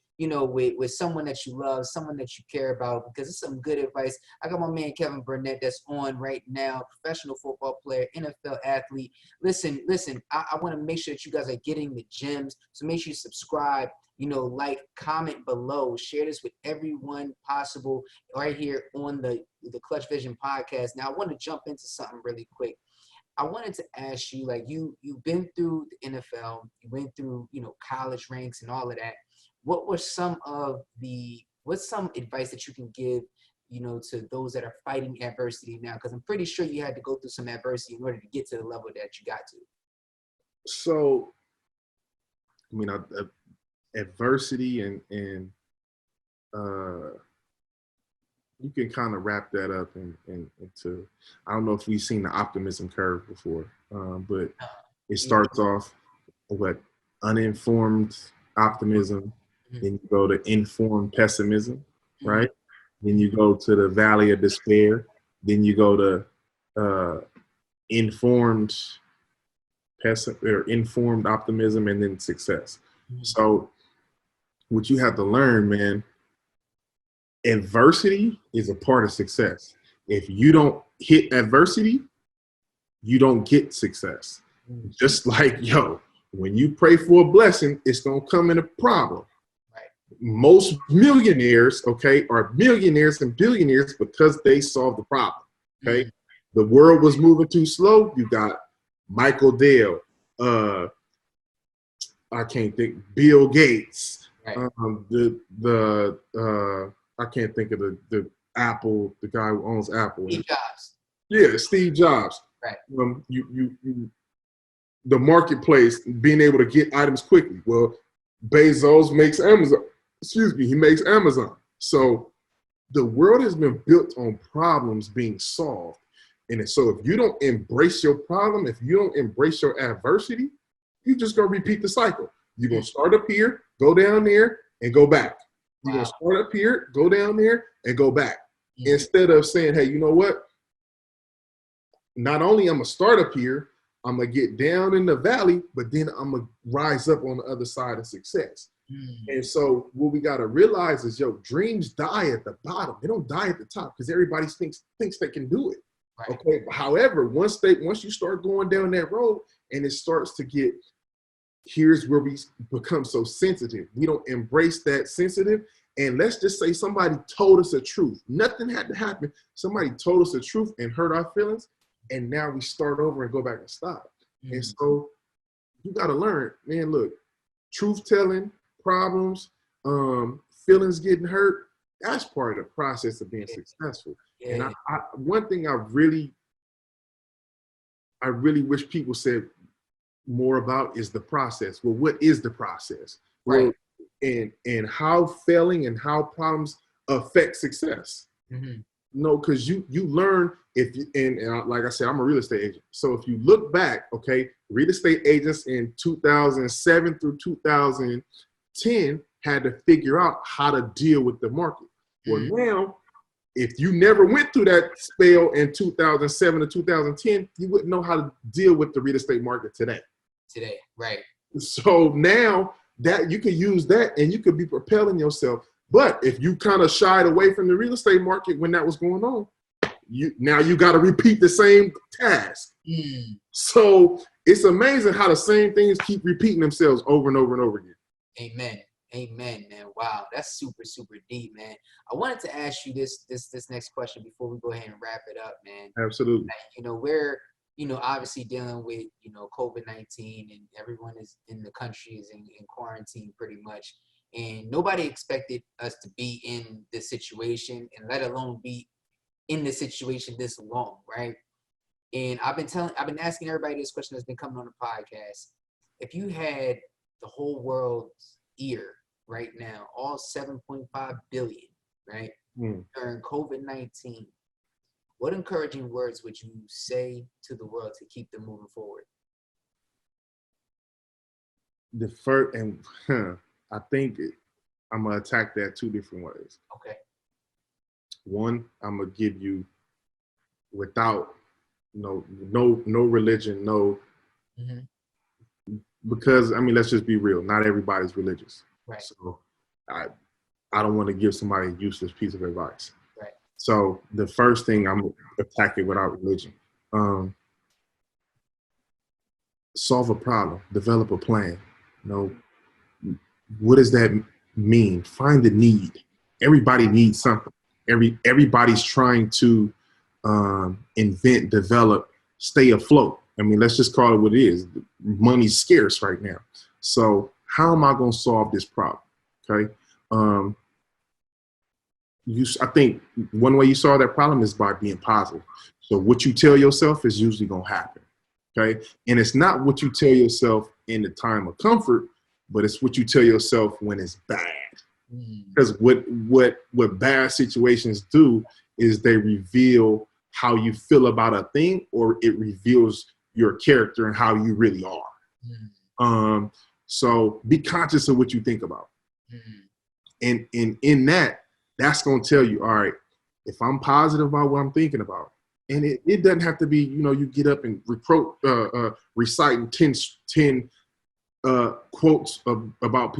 someone that you love, someone that you care about, because it's some good advice. I got my man Kevin Burnett that's on right now, professional football player, NFL athlete. Listen, I want to make sure that you guys are getting the gems. So make sure you subscribe, like, comment below, share this with everyone possible right here on the Clutchvision Podcast. Now, I want to jump into something really quick. I wanted to ask you, like, you've been through the NFL, you went through, college ranks and all of that. What's some advice that you can give, to those that are fighting adversity now? Because I'm pretty sure you had to go through some adversity in order to get to the level that you got to. So, adversity and you can kind of wrap that up into, I don't know if we've seen the optimism curve before, but it starts off with uninformed optimism, then you go to informed pessimism, right? Then you go to the valley of despair, then you go to informed optimism, and then success. So what you have to learn, man, adversity is a part of success. If you don't hit adversity, you don't get success. Just like, when you pray for a blessing, it's going to come in a problem. Right. Most millionaires, are millionaires and billionaires because they solved the problem. Okay. The world was moving too slow. You got Michael Dell, I can't think, Bill Gates, right. I can't think of the Apple, the guy who owns Apple. Steve Jobs. Yeah, Steve Jobs. Right. The marketplace, being able to get items quickly. Well, Bezos makes Amazon. He makes Amazon. So the world has been built on problems being solved. And so if you don't embrace your problem, if you don't embrace your adversity, you're just going to repeat the cycle. You're going to start up here, go down there, and go back. You're going to start up here, go down there, and go back. Instead of saying, hey, you know what? Not only I'm going to start up here, I'm going to get down in the valley, but then I'm going to rise up on the other side of success. And so what we got to realize is, dreams die at the bottom. They don't die at the top because everybody thinks they can do it. Right. Okay. However, once you start going down that road and it starts to get, here's where we become so sensitive. We don't embrace that sensitive. And let's just say somebody told us the truth. Nothing had to happen. Somebody told us the truth and hurt our feelings. And now we start over and go back and stop. And so you got to learn, man, look, truth telling, problems, feelings getting hurt, that's part of the process of being successful. And one thing I really wish people said more about is the process. Well, what is the process? Right. Well, and how failing and how problems affect success. No, because you learn if you and like I said, I'm a real estate agent. So if you look back, okay, real estate agents in 2007 through 2010 had to figure out how to deal with the market. Well, now, if you never went through that spell in 2007 to 2010, you wouldn't know how to deal with the real estate market today. Right. So now that you can use that and you could be propelling yourself. But if you kind of shied away from the real estate market when that was going on, you got to repeat the same task. So it's amazing how the same things keep repeating themselves over and over and over again. Amen, man. Wow, that's super, super deep, man. I wanted to ask you this next question before we go ahead and wrap it up, man. Absolutely. Like, we're obviously dealing with COVID-19, and everyone is in the country is in quarantine pretty much. And nobody expected us to be in this situation, and let alone be in this situation this long, right? And I've been asking everybody this question that's been coming on the podcast. If you had the whole world's ear right now, all 7.5 billion, right, during COVID-19, what encouraging words would you say to the world to keep them moving forward? The first, and I think I'm gonna attack that two different ways. Okay. One, I'm gonna give you without no religion, no, because I mean, let's just be real. Not everybody's religious, right? So I don't want to give somebody a useless piece of advice, right? So the first thing I'm attacking without religion, solve a problem, develop a plan. What does that mean? Find the need. Everybody needs something. Everybody's trying to invent, develop, stay afloat. I mean, let's just call it what it is. Money's scarce right now. So how am I going to solve this problem? Okay. I think one way you solve that problem is by being positive. So what you tell yourself is usually going to happen. Okay. And it's not what you tell yourself in the time of comfort, but it's what you tell yourself when it's bad. Because what bad situations do is they reveal how you feel about a thing, or it reveals your character and how you really are. So be conscious of what you think about. And in that's going to tell you, all right, if I'm positive about what I'm thinking about, and it doesn't have to be, you get up and reciting 10 quotes about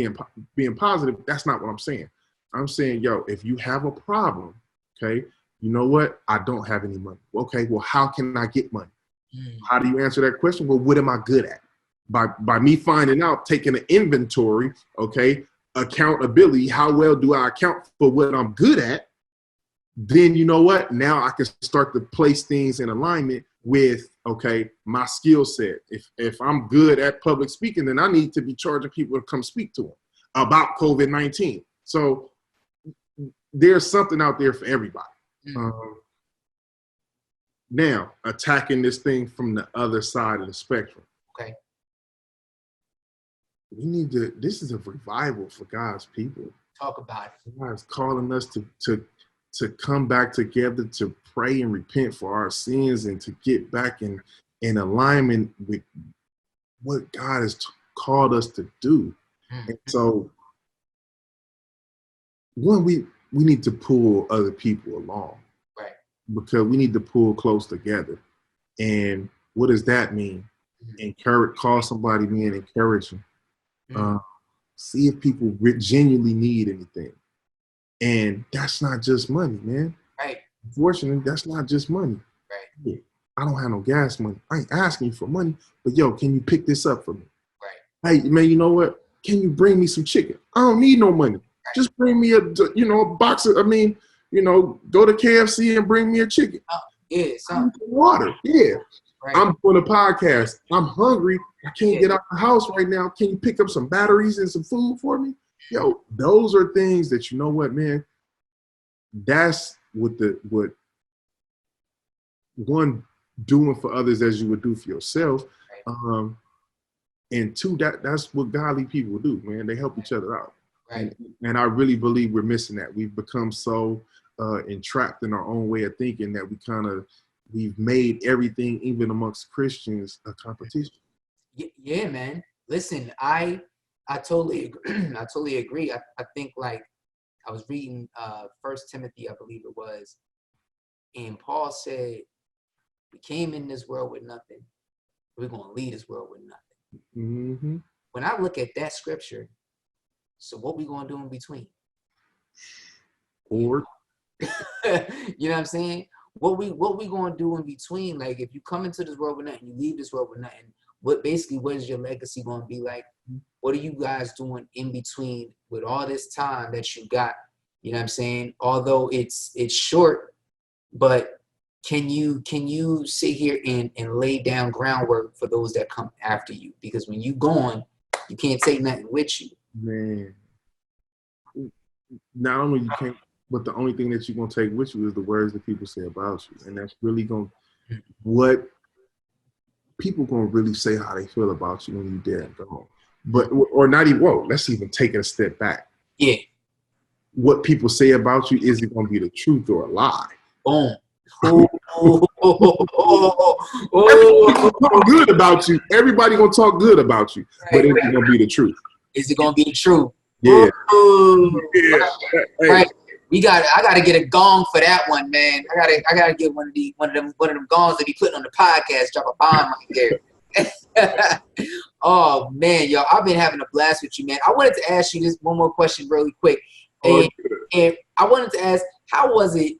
being positive. That's not what I'm saying. I'm saying, if you have a problem, okay, you know what? I don't have any money. Okay, well, how can I get money? How do you answer that question? Well, what am I good at? By me finding out, taking an inventory, okay, accountability, how well do I account for what I'm good at? Then you know what? Now I can start to place things in alignment with, okay, my skill set. If I'm good at public speaking, then I need to be charging people to come speak to them about COVID-19. So there's something out there for everybody. Now, attacking this thing from the other side of the spectrum. Okay. This is a revival for God's people. Talk about it. God is calling us to come back together, to pray and repent for our sins, and to get back in alignment with what God has called us to do. And so one, we need to pull other people along. Right. Because we need to pull close together. And what does that mean? Call somebody in, encourage them. See if people genuinely need anything. And that's not just money, man. Right. Unfortunately, that's not just money. Right. Yeah, I don't have no gas money. I ain't asking you for money, but can you pick this up for me? Right. Hey, man, you know what? Can you bring me some chicken? I don't need no money. Right. Just bring me a box of, go to KFC and bring me a chicken. Some water. Yeah. Right. I'm doing a podcast. I'm hungry. I can't get out the house right now. Can you pick up some batteries and some food for me? Those are things that, you know what, man, that's what one, doing for others as you would do for yourself. Right. And two, that's what godly people do, man. They help each other out. Right. And I really believe we're missing that. We've become so entrapped in our own way of thinking that we've made everything, even amongst Christians, a competition. Yeah, man. Listen, I totally agree. I totally agree. I think, like, I was reading First Timothy, I believe it was, and Paul said, "We came in this world with nothing. We're gonna leave this world with nothing." Mm-hmm. When I look at that scripture, so what we gonna do in between? Or You know what I'm saying? What we gonna do in between? Like, if you come into this world with nothing, you leave this world with nothing. What is your legacy gonna be like? What are you guys doing in between with all this time that you got? You know what I'm saying? Although it's short, but can you sit here and lay down groundwork for those that come after you? Because when you gone, you can't take nothing with you. man, not only you can't, but the only thing that you're gonna take with you is the words that people say about you, and that's really what people gonna really say how they feel about you when you're dead and gone. But or not even. Whoa, let's even take it a step back. Yeah. What people say about you, is it gonna be the truth or a lie? Boom. Oh. Talk good about you. Everybody gonna talk good about you, but is it gonna be the truth? Is it gonna be the truth? Yeah. Yeah. Right. Hey. I gotta get a gong for that one, man. I gotta get one of them gongs that be putting on the podcast. Drop a bomb right there. Oh man, yo, I've been having a blast with you, man. I wanted to ask you this one more question really quick, and I wanted to ask, how was it,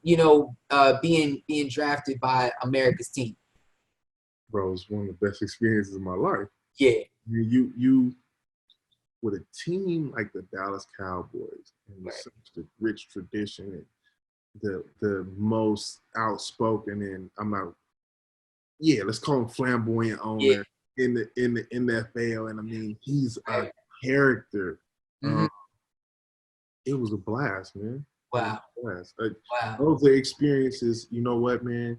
being drafted by America's team? Bro, it's one of the best experiences of my life. Yeah. You with a team like the Dallas Cowboys and Right. such the rich tradition and the most outspoken, and let's call him flamboyant owner in the NFL, and I mean he's a character. Mm-hmm. It was a blast, man. Wow. Blast. Wow. Those are experiences, you know what, man,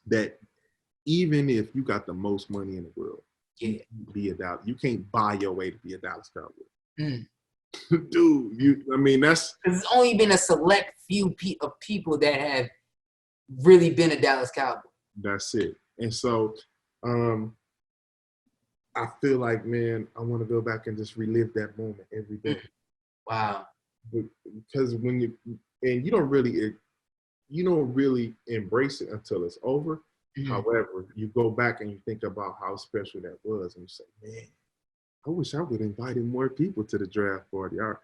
that even if you got the most money in the world, you can't buy your way to be a Dallas Cowboy. Dude, that's... There's only been a select few of people that have really been a Dallas Cowboy. That's it. And so I feel like, man, I want to go back and just relive that moment every day. Wow. Because you don't really embrace it until it's over. Mm-hmm. However, you go back and you think about how special that was, and you say, man, I wish I would have invited more people to the draft party. I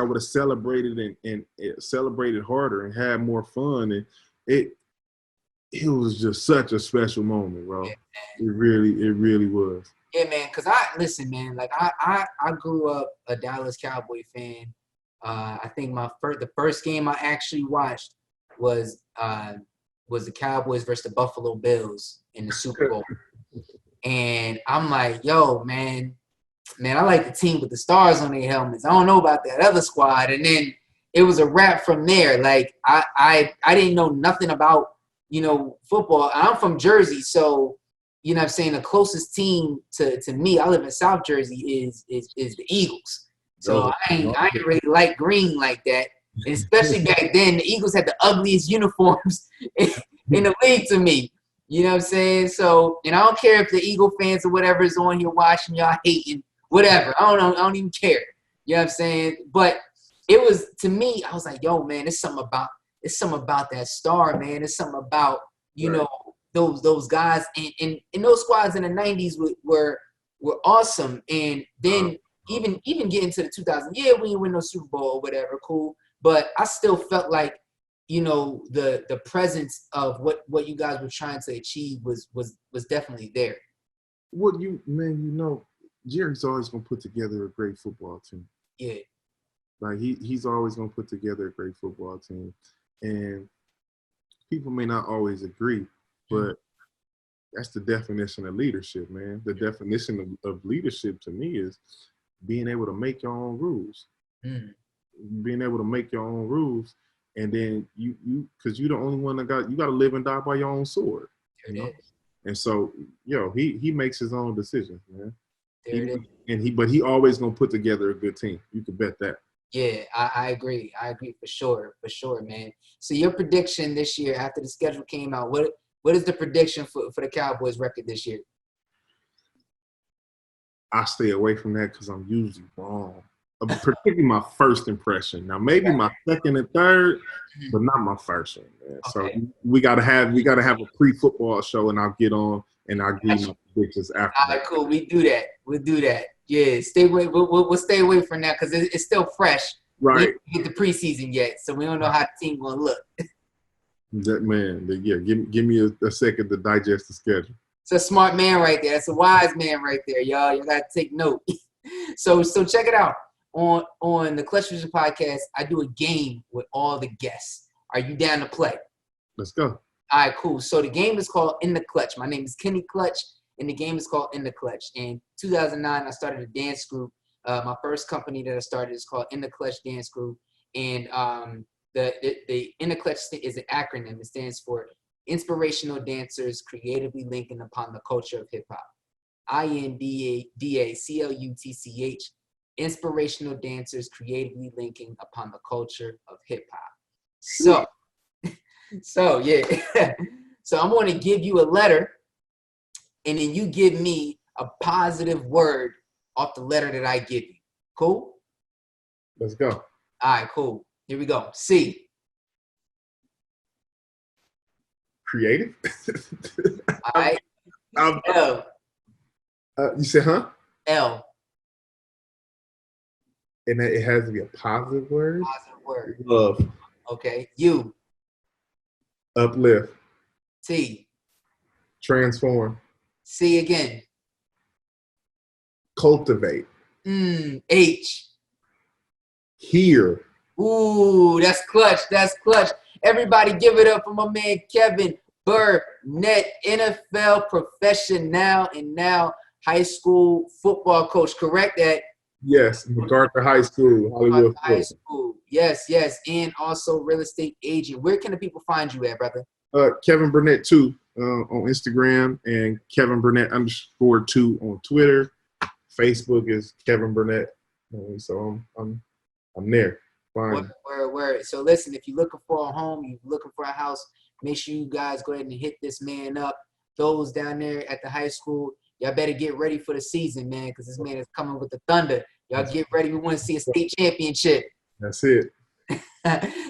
would have celebrated and celebrated harder and had more fun. And it was just such a special moment, bro. Yeah, it really was. Yeah, man. Because I grew up a Dallas Cowboy fan. I think the first game I actually watched was the Cowboys versus the Buffalo Bills in the Super Bowl. And I'm like, yo, man, I like the team with the stars on their helmets. I don't know about that other squad. And then it was a wrap from there. Like, I didn't know nothing about, football. I'm from Jersey, so, you know what I'm saying, the closest team to me, I live in South Jersey, is the Eagles. So I ain't really like green like that. And especially back then, the Eagles had the ugliest uniforms in the league to me. You know what I'm saying? So, and I don't care if the Eagle fans or whatever is on here watching y'all hating, whatever. I don't even care. You know what I'm saying? But it was, to me, I was like, yo, man, it's something about that star, man. It's something about, those guys and those squads in the 90s were awesome. And then even getting to the 2000s, we didn't win no Super Bowl or whatever, cool. But I still felt like, the presence of what you guys were trying to achieve was definitely there. Well, Jerry's always gonna put together a great football team. Yeah. Like he's always gonna put together a great football team. And people may not always agree, but that's the definition of leadership, man. The definition of leadership to me is being able to make your own rules. Being able to make your own rules, and then you because you're the only one you got to live and die by your own sword. And so, he makes his own decisions, man. But he always gonna put together a good team. You can bet that. Yeah, I agree. I agree for sure, man. So your prediction this year after the schedule came out, what is the prediction for the Cowboys record this year? I stay away from that because I'm usually wrong. Particularly my first impression. Now maybe my second and third, but not my first one, man. Okay. So we gotta have a pre-football show, and I'll get on and I'll give you my predictions after All that. right, cool. We do that. We'll do that. Yeah, stay away. We'll stay away from that because it's still fresh. Right. We didn't get the preseason yet, so we don't know how the team gonna look. That man, yeah. Give me a second to digest the schedule. It's a smart man right there. That's a wise man right there, y'all. You gotta take note. So check it out. On the Clutchvision Podcast, I do a game with all the guests. Are you down to play? Let's go. All right, cool. So the game is called In the Clutch. My name is Kenny Clutch, and the game is called In the Clutch. In 2009, I started a dance group. My first company that I started is called In the Clutch Dance Group. And the In the Clutch is an acronym. It stands for Inspirational Dancers Creatively Linking Upon the Culture of Hip Hop. INDACLUTCH. Inspirational Dancers Creatively Linking Upon the Culture of Hip Hop. So yeah. So I'm going to give you a letter, and then you give me a positive word off the letter that I give you. Cool? Let's go. All right, cool. Here we go. C. Creative. All right. L. You said, huh? L. And it has to be a positive word. Positive word. Love. Okay. U. Uplift. T. Transform. C again. Cultivate. H. Hear. Ooh, that's clutch. That's clutch. Everybody give it up for my man Kevin Burnett, NFL professional and now high school football coach. Correct that? Yes, MacArthur High School, Hollywood. High school. Yes. And also real estate agent. Where can the people find you at, brother? Kevin Burnett 2 on Instagram and Kevin Burnett _2 on Twitter. Facebook is Kevin Burnett. So I'm there. Fine. Word. So listen, if you're looking for a home, you're looking for a house, make sure you guys go ahead and hit this man up. Those down there at the high school, y'all better get ready for the season, man, because this man is coming with the thunder. Y'all get ready. We want to see a state championship. That's it.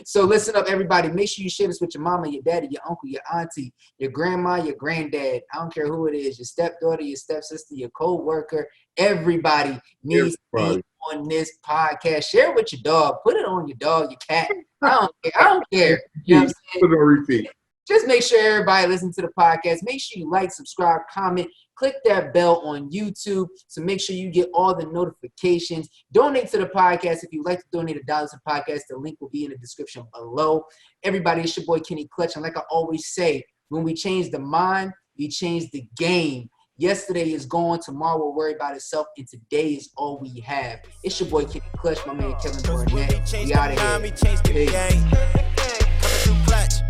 So listen up, everybody. Make sure you share this with your mama, your daddy, your uncle, your auntie, your grandma, your granddad. I don't care who it is, your stepdaughter, your stepsister, your co-worker. Everybody needs to be on this podcast. Share it with your dog. Put it on your dog, your cat. I don't care. You know what I'm saying? Put it on repeat. Just make sure everybody listens to the podcast. Make sure you like, subscribe, comment, click that bell on YouTube to make sure you get all the notifications. Donate to the podcast. If you'd like to donate $1 to the podcast, the link will be in the description below. Everybody, it's your boy Kenny Clutch. And like I always say, when we change the mind, we change the game. Yesterday is gone. Tomorrow will worry about itself. And today is all we have. It's your boy Kenny Clutch, my man Kevin Burnett. We out of here. Peace.